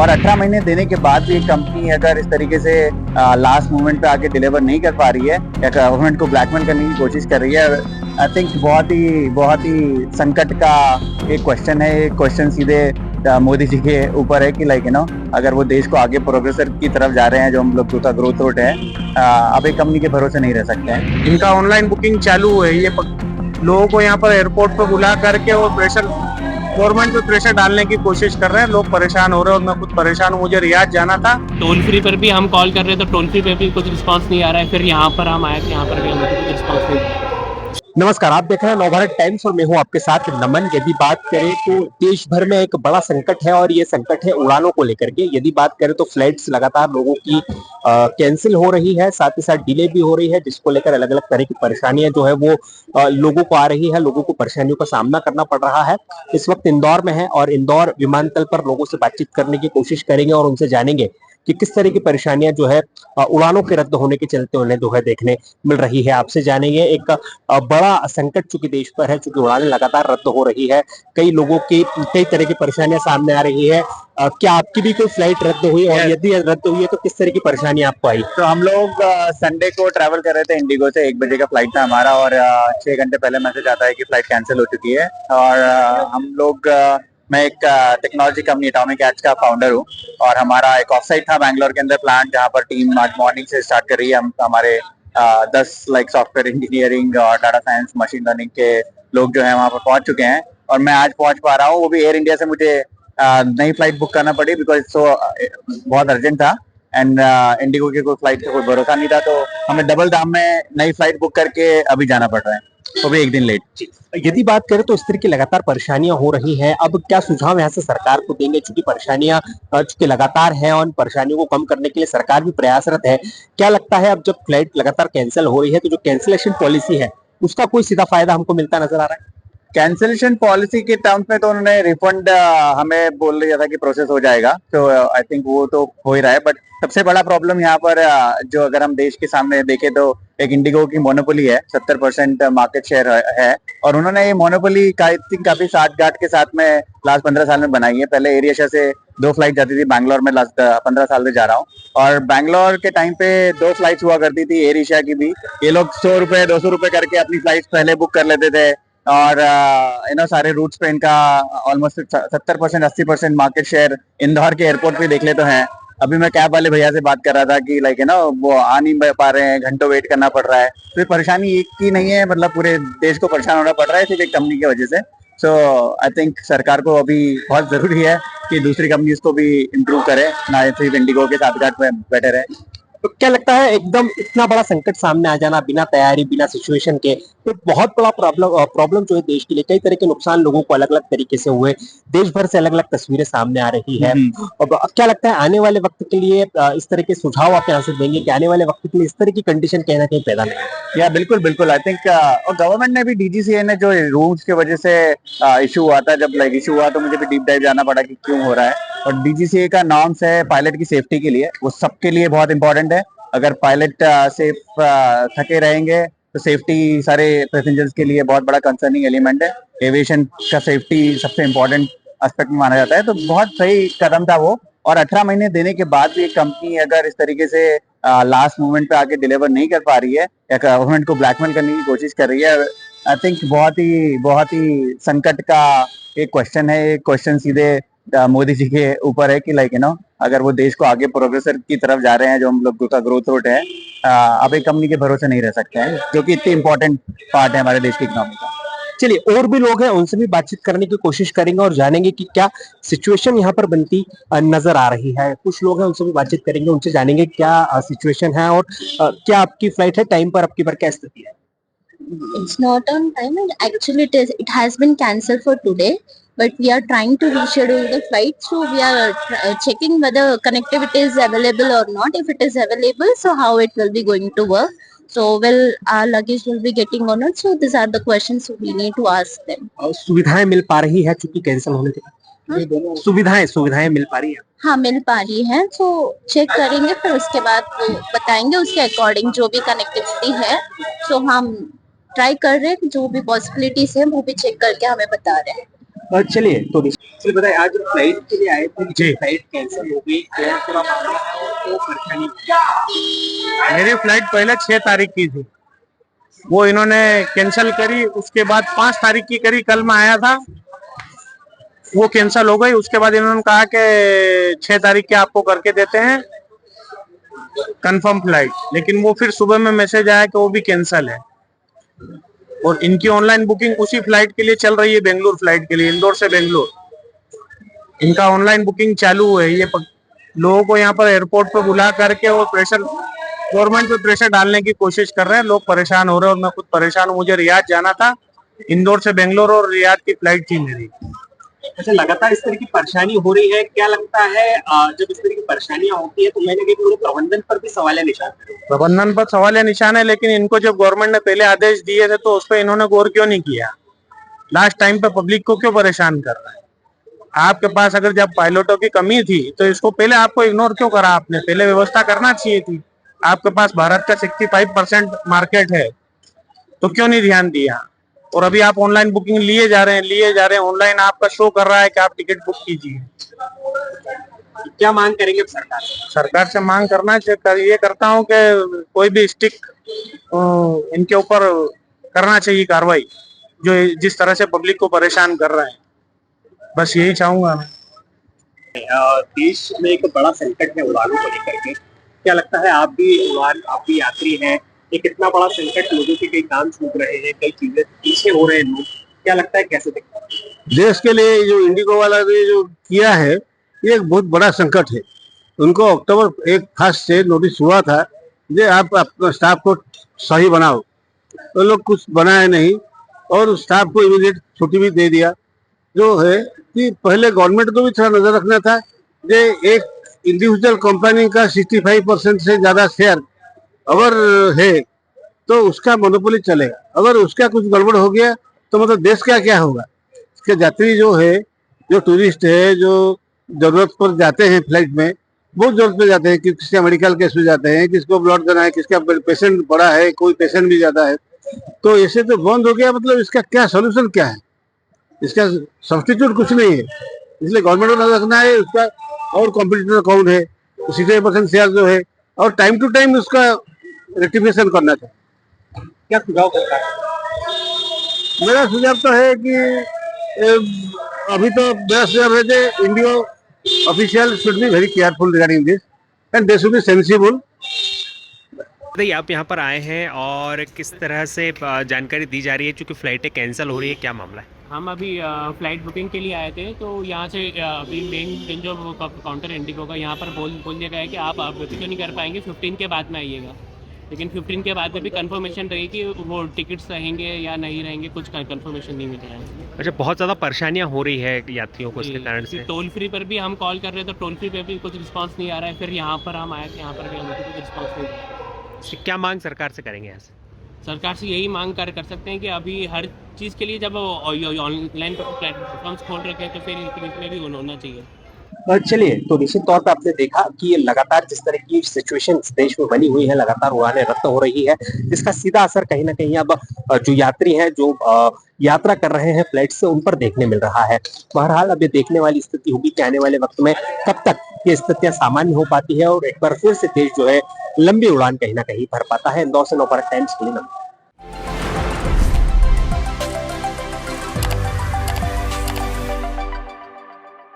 और 18 महीने देने के बाद भी कंपनी अगर इस तरीके से लास्ट मोमेंट पे आके डिलीवर नहीं कर पा रही है या गवर्नमेंट को ब्लैकमेल करने की कोशिश कर रही है, आई थिंक बहुत ही संकट का एक क्वेश्चन है। एक क्वेश्चन सीधे मोदी जी के ऊपर है कि अगर वो देश को आगे प्रोग्रेसर की तरफ जा रहे हैं, जो हम लोग का ग्रोथ रोड है, अब एक कंपनी के भरोसे नहीं रह सकते हैं। इनका ऑनलाइन बुकिंग चालू है, ये लोगों को यहाँ पर एयरपोर्ट पर बुला करके और प्रेशर गवर्नमेंट पे प्रेशर डालने की कोशिश कर रहे हैं। लोग परेशान हो रहे हैं और मैं खुद परेशान हूँ। मुझे रियाद जाना था। टोल फ्री पर भी हम कॉल कर रहे हैं तो टोल फ्री पे भी कुछ रिस्पांस नहीं आ रहा है। फिर यहाँ पर हम आए, यहाँ पर भी हमें कुछ रिस्पांस नहीं। नमस्कार, आप देख रहे हैं नवभारत टाइम्स और मैं हूं आपके साथ नमन। यदि बात करें तो देश भर में एक बड़ा संकट है और ये संकट है उड़ानों को लेकर के। यदि बात करें तो फ्लाइट्स लगातार लोगों की कैंसिल हो रही है, साथ ही साथ डिले भी हो रही है, जिसको लेकर अलग अलग तरह की परेशानियां जो है वो लोगों को आ रही है। लोगों को परेशानियों का सामना करना पड़ रहा है। इस वक्त इंदौर में है और इंदौर विमानतल पर लोगों से बातचीत करने की कोशिश करेंगे और उनसे जानेंगे कि किस तरह की परेशानियां जो है उड़ानों के रद्द होने के चलते उन्हें जो है देखने मिल रही है। आपसे जानेंगे एक बड़ा संकट चूंकि देश पर है, चूंकि उड़ानें लगातार रद्द हो रही है, कई लोगों की कई तरह की परेशानियां सामने आ रही है। क्या आपकी भी कोई फ्लाइट रद्द हुई और यदि रद्द हुई है तो किस तरह की परेशानी आपको आई? तो हम लोग संडे को ट्रैवल कर रहे थे इंडिगो से। 1 बजे का फ्लाइट था हमारा और 6 घंटे पहले मैसेज आता है कि फ्लाइट कैंसिल हो चुकी है। और हम लोग मैं एक टेक्नोलॉजी कंपनी एटॉमिक एज का फाउंडर हूँ और हमारा एक ऑफ साइट था बैंगलोर के अंदर प्लांट, जहाँ पर टीम आज मॉर्निंग से स्टार्ट कर रही है। हम हमारे 10 सॉफ्टवेयर इंजीनियरिंग और डाटा साइंस मशीन लर्निंग के लोग जो है वहाँ पर पहुंच चुके हैं और मैं आज पहुंच पा रहा हूँ। वो भी एयर इंडिया से मुझे नई फ्लाइट बुक करना पड़ी बिकॉज बहुत अर्जेंट था एंड इंडिगो के कोई फ्लाइट का कोई भरोसा नहीं था, तो हमें डबल दाम में नई फ्लाइट बुक करके अभी जाना पड़ रहा है, वो भी 1 दिन लेट। यदि बात करें तो इस तरह की लगातार परेशानियां हो रही हैं, अब क्या सुझाव यहाँ से सरकार को देंगे? चूंकि परेशानियां चूंकि लगातार हैं और परेशानियों को कम करने के लिए सरकार भी प्रयासरत है। क्या लगता है अब जब फ्लाइट लगातार कैंसिल हो रही है तो जो कैंसिलेशन पॉलिसी है उसका कोई सीधा फायदा हमको मिलता नजर आ रहा है? कैंसिलेशन पॉलिसी के टर्म्स में तो उन्होंने रिफंड हमें बोल दिया था कि प्रोसेस हो जाएगा, तो आई थिंक वो तो हो ही रहा है। बट सबसे बड़ा प्रॉब्लम यहाँ पर जो अगर हम देश के सामने देखें तो एक इंडिगो की मोनोपोली है, 70% मार्केट शेयर है और उन्होंने ये मोनोपोली काफी साठ गांठ के साथ में लास्ट 15 साल में बनाई है। पहले एयर एशिया से 2 फ्लाइट जाती थी बैंगलोर में, लास्ट 15 साल से जा रहा हूँ और बैंगलोर के टाइम पे 2 फ्लाइट्स हुआ करती थी एयर एशिया की भी। ये लोग 100 रुपए 200 रुपए करके अपनी फ्लाइट पहले बुक कर लेते थे और सारे रूट्स पे इनका ऑलमोस्ट 70% 80% मार्केट शेयर इंदौर के एयरपोर्ट पे देख ले तो है। अभी मैं कैब वाले भैया से बात कर रहा था कि वो आ नहीं पा रहे हैं, घंटों वेट करना पड़ रहा है। तो ये परेशानी एक की नहीं है, मतलब पूरे देश को परेशान होना पड़ रहा है सिर्फ एक कंपनी की वजह से। सो आई थिंक सरकार को अभी बहुत जरूरी है कि दूसरी कंपनीज को भी इम्प्रूव करे, ना सिर्फ इंडिगो के साथ गांठ में बैठे रहे। तो क्या लगता है एकदम इतना बड़ा संकट सामने आ जाना बिना तैयारी बिना सिचुएशन के तो बहुत बड़ा प्रॉब्लम जो है देश के लिए? कई तरह के नुकसान लोगों को अलग अलग तरीके से हुए, देश भर से अलग अलग तस्वीरें सामने आ रही है। और क्या लगता है आने वाले वक्त के लिए इस तरह के सुझाव आप यहाँ से देंगे कि आने वाले वक्त के लिए इस तरह की कंडीशन कहीं ना कहीं पैदा नहीं? या बिल्कुल बिल्कुल, आई थिंक और गवर्नमेंट ने भी डीजीसीए ने जो रूल्स की वजह से इशू हुआ था, जब इशू हुआ तो मुझे भी डीप डाइव जाना पड़ा कि क्यों हो रहा है। और डीजीसीए का नॉर्म्स है पायलट की सेफ्टी के लिए, वो सबके लिए बहुत इंपॉर्टेंट है। अगर पायलट सेफ थके रहेंगे तो सेफ्टी सारे पैसेंजर्स के लिए बहुत बड़ा कंसर्निंग एलिमेंट है। एविएशन का सेफ्टी सबसे इम्पोर्टेंट एस्पेक्ट में माना जाता है, तो बहुत सही कदम था वो। और 18 महीने देने के बाद भी एक कंपनी अगर इस तरीके से लास्ट मोमेंट पे आके डिलीवर नहीं कर पा रही है या गवर्नमेंट को ब्लैकमेल करने की कोशिश कर रही है, आई थिंक बहुत ही संकट का एक क्वेश्चन है। एक क्वेश्चन सीधे मोदी जी के ऊपर है कि अगर वो देश को आगे प्रोग्रेसर की तरफ जा रहे हैं, जो हम लोग का ग्रोथ रोड है, अब एक कंपनी के भरोसे नहीं रह सकते हैं, जो कि इतनी इंपॉर्टेंट पार्ट है हमारे देश की इकोनॉमी का। चलिए और भी लोग हैं, उनसे भी बातचीत करने की कोशिश करेंगे और जानेंगे कि क्या सिचुएशन यहाँ पर बनती नजर आ रही है। कुछ लोग हैं, उनसे भी बातचीत करेंगे, उनसे जानेंगे क्या सिचुएशन है और क्या आपकी फ्लाइट है टाइम पर, आपकी बार क्या स्थिति है? It's not on time and actually it has been cancelled for today, but we are trying to reschedule the flight, so we are checking whether connectivity is available or not. If it is available, so how it will be going to work, so will our luggage will be getting on it, so these are the questions we need to ask them. सुविधाएं मिल पा रही है चूंकि cancel होने के बाद? सुविधाएं मिल पा रही है? हाँ, मिल पा रही है, तो चेक करेंगे फिर उसके बाद वो बताएंगे उसके अकॉर्डिंग जो भी कनेक्टिविटी है। सो हम ट्राई कर रहे हैं, जो भी पॉसिबिलिटीज है वो भी चेक करके हमें बता रहे हैं। चलिए तो चलिए बताइए, आज फ्लाइट के लिए आए थे, जी। फ्लाइट कैंसिल हो गई, क्या पूरा मामला है और तो परेशानी हुई? मेरी फ्लाइट पहले 6 तारीख की थी, वो इन्होंने कैंसिल करी। उसके बाद 5 तारीख की करी, कल मैं आया था, वो कैंसिल हो गई। उसके बाद इन्होंने कहा कि 6 तारीख के आपको करके देते हैं कंफर्म फ्लाइट, लेकिन वो फिर सुबह में मैसेज आया कि वो भी कैंसिल है। और इनकी ऑनलाइन बुकिंग उसी फ्लाइट के लिए चल रही है, बेंगलुरु फ्लाइट के लिए, इंदौर से बेंगलुरु। इनका ऑनलाइन बुकिंग चालू है। ये लोगों को यहाँ पर एयरपोर्ट पे बुला करके और प्रेशर, गवर्नमेंट पे प्रेशर डालने की कोशिश कर रहे हैं। लोग परेशान हो रहे हैं और मैं खुद परेशान हूँ। मुझे रियाद जाना था, इंदौर से बेंगलोर और रियाद की फ्लाइट थी मेरी। अच्छा, लगातार इस तरह की परेशानी हो रही है, क्या लगता है जब इस तरह की परेशानियां होती है तो मैंने कहा पूरे प्रबंधन पर भी सवाल निशान है। प्रबंधन पर सवाल या निशान है, लेकिन इनको जब गवर्नमेंट ने पहले आदेश दिए थे तो उस पर इन्होंने गौर क्यों नहीं किया? लास्ट टाइम पे पब्लिक को क्यों परेशान कर रहा है? आपके पास अगर जब पायलटों की कमी थी तो इसको पहले आपको इग्नोर क्यों करा? आपने पहले व्यवस्था करना चाहिए थी। आपके पास भारत का 65% मार्केट है, तो क्यों नहीं ध्यान दिया? और अभी आप ऑनलाइन बुकिंग लिए जा रहे हैं, ऑनलाइन आपका शो कर रहा है कि आप टिकट बुक कीजिए। क्या मांग करेंगे सरकार से? सरकार से मांग ये करता हूँ कि कोई भी स्टिक इनके ऊपर करना चाहिए कार्रवाई, जो जिस तरह से पब्लिक को परेशान कर रहे हैं। बस यही चाहूंगा मैं। देश में एक बड़ा संकट है उड़ानों को लेकर के, क्या लगता है आप भी यात्री हैं, एक इतना बड़ा संकट, लोगों के कई काम छूट रहे हैं, कई चीजें पीछे हो रहे हैं लोग, क्या लगता है कैसे देखते हैं? देश के लिए जो इंडिगो वाला ने जो किया है, ये एक बहुत बड़ा संकट है। उनको अक्टूबर 1 से नोटिस हुआ था कि आप अपना स्टाफ को सही बनाओ, तो लोग कुछ बनाए नहीं और स्टाफ को इमीडिएट छुट्टी भी दे दिया। जो है कि पहले गवर्नमेंट को भी थोड़ा नजर रखना था कि एक इंडिविजुअल कंपनी का 65% से ज्यादा शेयर अगर है तो उसका मोनोपोली चलेगा। अगर उसका कुछ गड़बड़ हो गया तो मतलब देश का क्या होगा? इसके यात्री जो है, जो टूरिस्ट है, जो जरूरत पर जाते हैं फ्लाइट में, बहुत जरूरत पे जाते हैं, किसका मेडिकल केस में जाते हैं, किसको ब्लड देना है, किसका पेशेंट बड़ा है, कोई पेशेंट भी ज्यादा है, तो ऐसे तो बंद हो गया। मतलब इसका क्या सोल्यूशन क्या है? इसका सब्स्टिट्यूट कुछ नहीं है। इसलिए गवर्नमेंट को नजर रखना है उसका, और कॉम्पिटिटर कौन है, 60% शेयर जो है, और टाइम टू टाइम उसका रेक्टिफिकेशन करना चाहिए। क्या सुझाव करता है? मेरा सुझाव तो है कि अभी तो मेरा सुझाव है कि Indo official should be very careful regarding this and they should be sensible. बताइए, आप यहाँ पर आए हैं और किस तरह से जानकारी दी जा रही है, क्योंकि फ्लाइटें कैंसिल हो रही है, क्या मामला है? हम अभी फ्लाइट बुकिंग के लिए आए थे, तो यहाँ से अभी मेन जो काउंटर इंडिगो का, यहाँ पर बोल दिया गया है कि आप बुकिंग क्यों नहीं कर पाएंगे, 15 के बाद में आइएगा। लेकिन 15 के बाद में भी कंफर्मेशन रहेगी कि वो टिकट्स रहेंगे या नहीं रहेंगे, कुछ कंफर्मेशन नहीं मिल रहा है। अच्छा, बहुत ज़्यादा परेशानियाँ हो रही है यात्रियों को इसके कारण से। टोल फ्री पर भी हम कॉल कर रहे हैं तो टोल फ्री पे भी कुछ रिस्पांस नहीं आ रहा है। फिर यहाँ पर हम आए, यहाँ पर भी हमें कुछ रिस्पांस नहीं आ रहा है। क्या मांग सरकार से करेंगे यहाँ से? सरकार से यही मांग कर सकते हैं कि अभी हर चीज़ के लिए जब ऑनलाइन प्लेटफॉर्म्स खोल रखे हैं तो फिर इसमें भी होना चाहिए। चलिए तो निश्चित तौर पे आपने देखा कि ये लगातार जिस तरह की सिचुएशन देश में बनी हुई है, लगातार उड़ानें रद्द हो रही है, इसका सीधा असर कहीं ना कहीं अब जो यात्री हैं, जो यात्रा कर रहे हैं फ्लाइट से, उन पर देखने मिल रहा है। बहरहाल अब ये देखने वाली स्थिति होगी कि आने वाले वक्त में कब तक ये स्थितियां सामान्य हो पाती है और एक बार फिर से देश जो है लंबी उड़ान कहीं ना कहीं भर पाता है। इंदौर से नवभारत टाइम्स के लिए।